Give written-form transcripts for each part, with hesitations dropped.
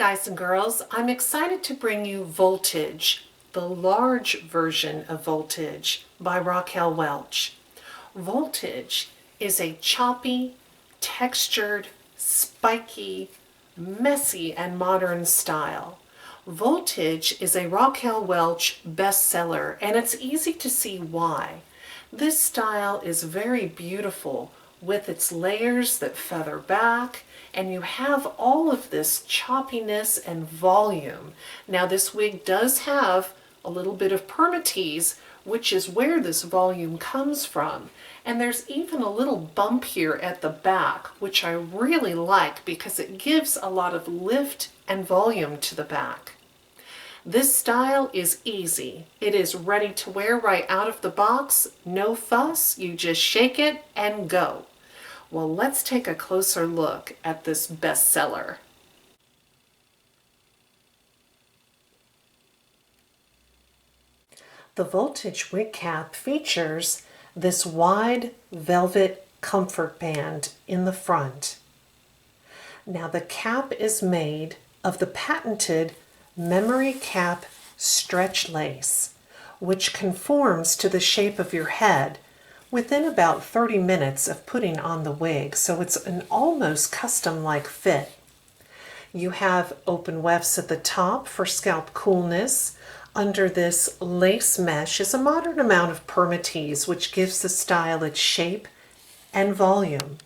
guys and girls, I'm excited to bring you Voltage, the large version of Voltage by Raquel Welch. Voltage is a choppy, textured, spiky, messy, and modern style. Voltage is a Raquel Welch bestseller, and it's easy to see why. This style is very beautiful with its layers that feather back, and you have all of this choppiness and volume. Now this wig does have a little bit of permatease, which is where this volume comes from. And there's even a little bump here at the back, which I really like because it gives a lot of lift and volume to the back. This style is easy. It is ready to wear right out of the box. No fuss, you just shake it and go. Well, let's take a closer look at this bestseller. The Voltage wig cap features this wide velvet comfort band in the front. Now the cap is made of the patented memory cap stretch lace, which conforms to the shape of your head within about 30 minutes of putting on the wig, so it's an almost custom-like fit. You have open wefts at the top for scalp coolness. Under this lace mesh is a moderate amount of permatease, which gives the style its shape and volume.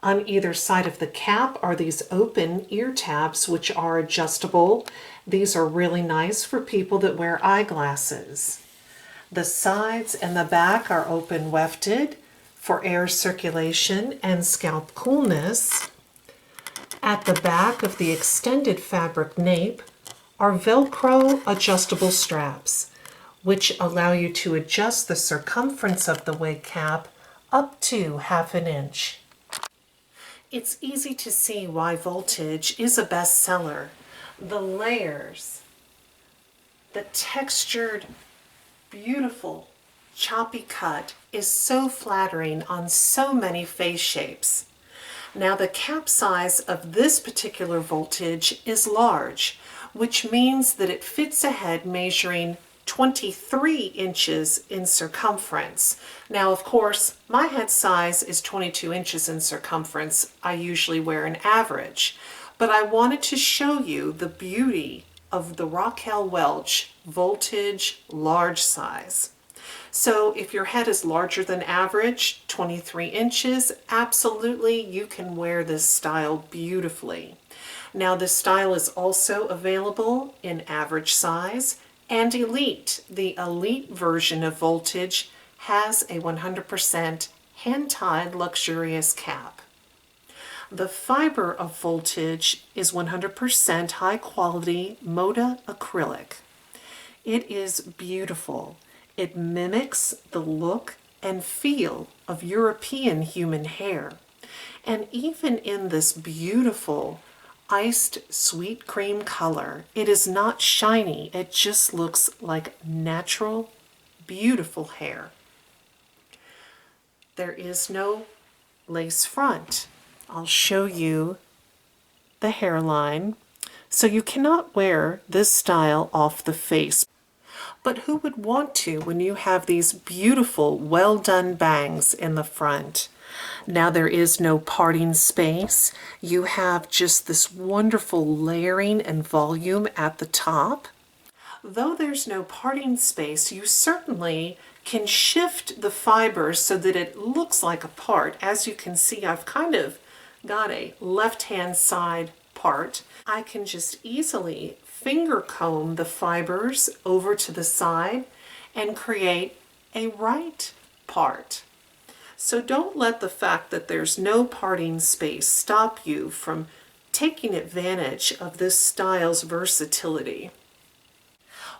On either side of the cap are these open ear tabs, which are adjustable. These are really nice for people that wear eyeglasses. The sides and the back are open wefted for air circulation and scalp coolness. At the back of the extended fabric nape are Velcro adjustable straps, which allow you to adjust the circumference of the wig cap up to ½ inch. It's easy to see why Voltage is a bestseller. The layers, the textured, beautiful, choppy cut is so flattering on so many face shapes. Now the cap size of this particular Voltage is large, which means that it fits a head measuring 23 inches in circumference. Now, of course, my head size is 22 inches in circumference. I usually wear an average, but I wanted to show you the beauty of the Raquel Welch Voltage large size. So if your head is larger than average, 23 inches, absolutely you can wear this style beautifully. Now this style is also available in average size and elite. The elite version of Voltage has a 100% hand-tied luxurious cap. The fiber of Voltage is 100% high-quality Moda acrylic. It is beautiful. It mimics the look and feel of European human hair. And even in this beautiful iced sweet cream color, it is not shiny. It just looks like natural, beautiful hair. There is no lace front. I'll show you the hairline. So you cannot wear this style off the face. But who would want to when you have these beautiful, well-done bangs in the front? Now there is no parting space. You have just this wonderful layering and volume at the top. Though there's no parting space, you certainly can shift the fibers so that it looks like a part. As you can see, I've kind of got a left-hand side part. I can just easily finger comb the fibers over to the side and create a right part. So don't let the fact that there's no parting space stop you from taking advantage of this style's versatility.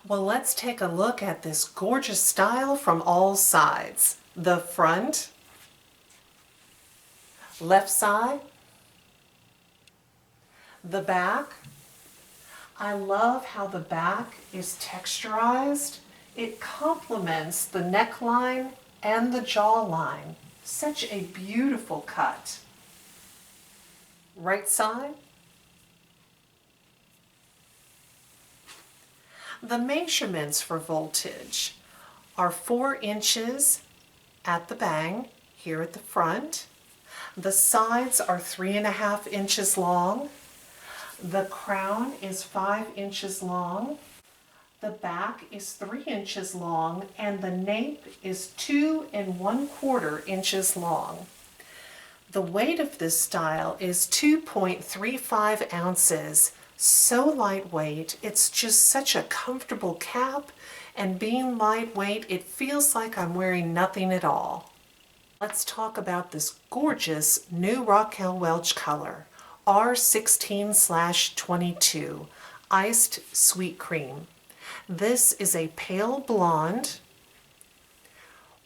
Well, let's take a look at this gorgeous style from all sides. The front, left side, the back. I love how the back is texturized. It complements the neckline and the jawline. Such a beautiful cut. Right side, The measurements for Voltage are 4 inches at the bang, here at the front. The sides are 3.5 inches long. The crown is 5 inches long. The back is 3 inches long, and the nape is 2 1/4 inches long. The weight of this style is 2.35 ounces. So lightweight, it's just such a comfortable cap, and being lightweight, it feels like I'm wearing nothing at all. Let's talk about this gorgeous new Raquel Welch color, R16/22, Iced Sweet Cream. This is a pale blonde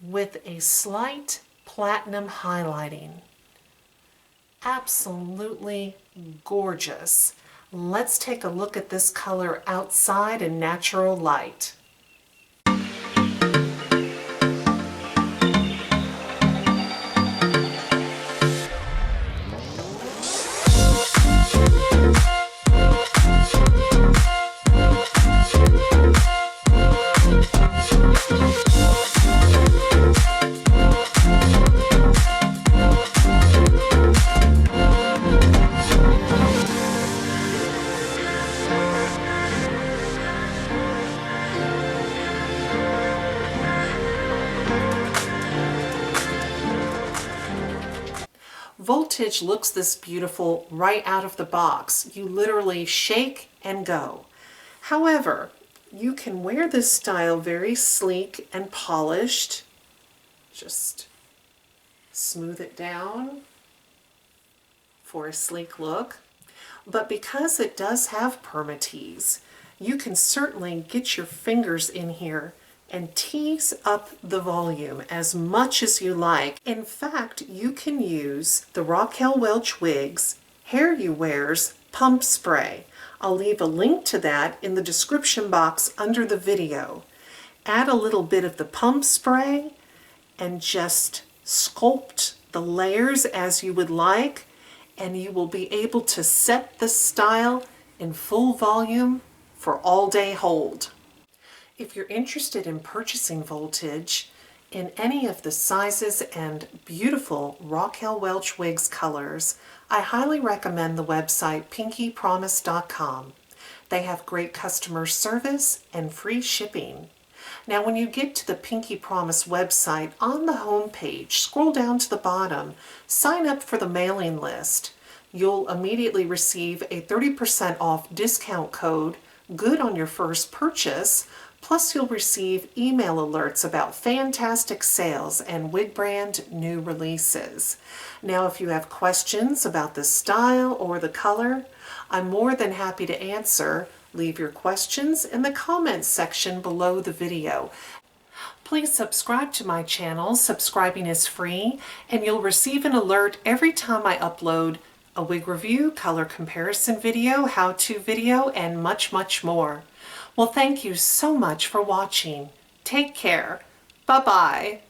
with a slight platinum highlighting. Absolutely gorgeous. Let's take a look at this color outside in natural light. Voltage looks this beautiful right out of the box. You literally shake and go. However, you can wear this style very sleek and polished. Just smooth it down for a sleek look. But because it does have permatease, you can certainly get your fingers in here and tease up the volume as much as you like. In fact, you can use the Raquel Welch Wigs Hair You Wear's pump spray. I'll leave a link to that in the description box under the video. Add a little bit of the pump spray and just sculpt the layers as you would like, and you will be able to set the style in full volume for all day hold. If you're interested in purchasing Voltage in any of the sizes and beautiful Raquel Welch Wigs colors, I highly recommend the website pinkeepromise.com. They have great customer service and free shipping. Now when you get to the Pinkee Promise website, on the home page, scroll down to the bottom, sign up for the mailing list. You'll immediately receive a 30% off discount code, good on your first purchase. Plus you'll receive email alerts about fantastic sales and wig brand new releases. Now if you have questions about the style or the color, I'm more than happy to answer. Leave your questions in the comments section below the video. Please subscribe to my channel. Subscribing is free, and you'll receive an alert every time I upload a wig review, color comparison video, how-to video, and much, much more. Well, thank you so much for watching. Take care. Bye-bye.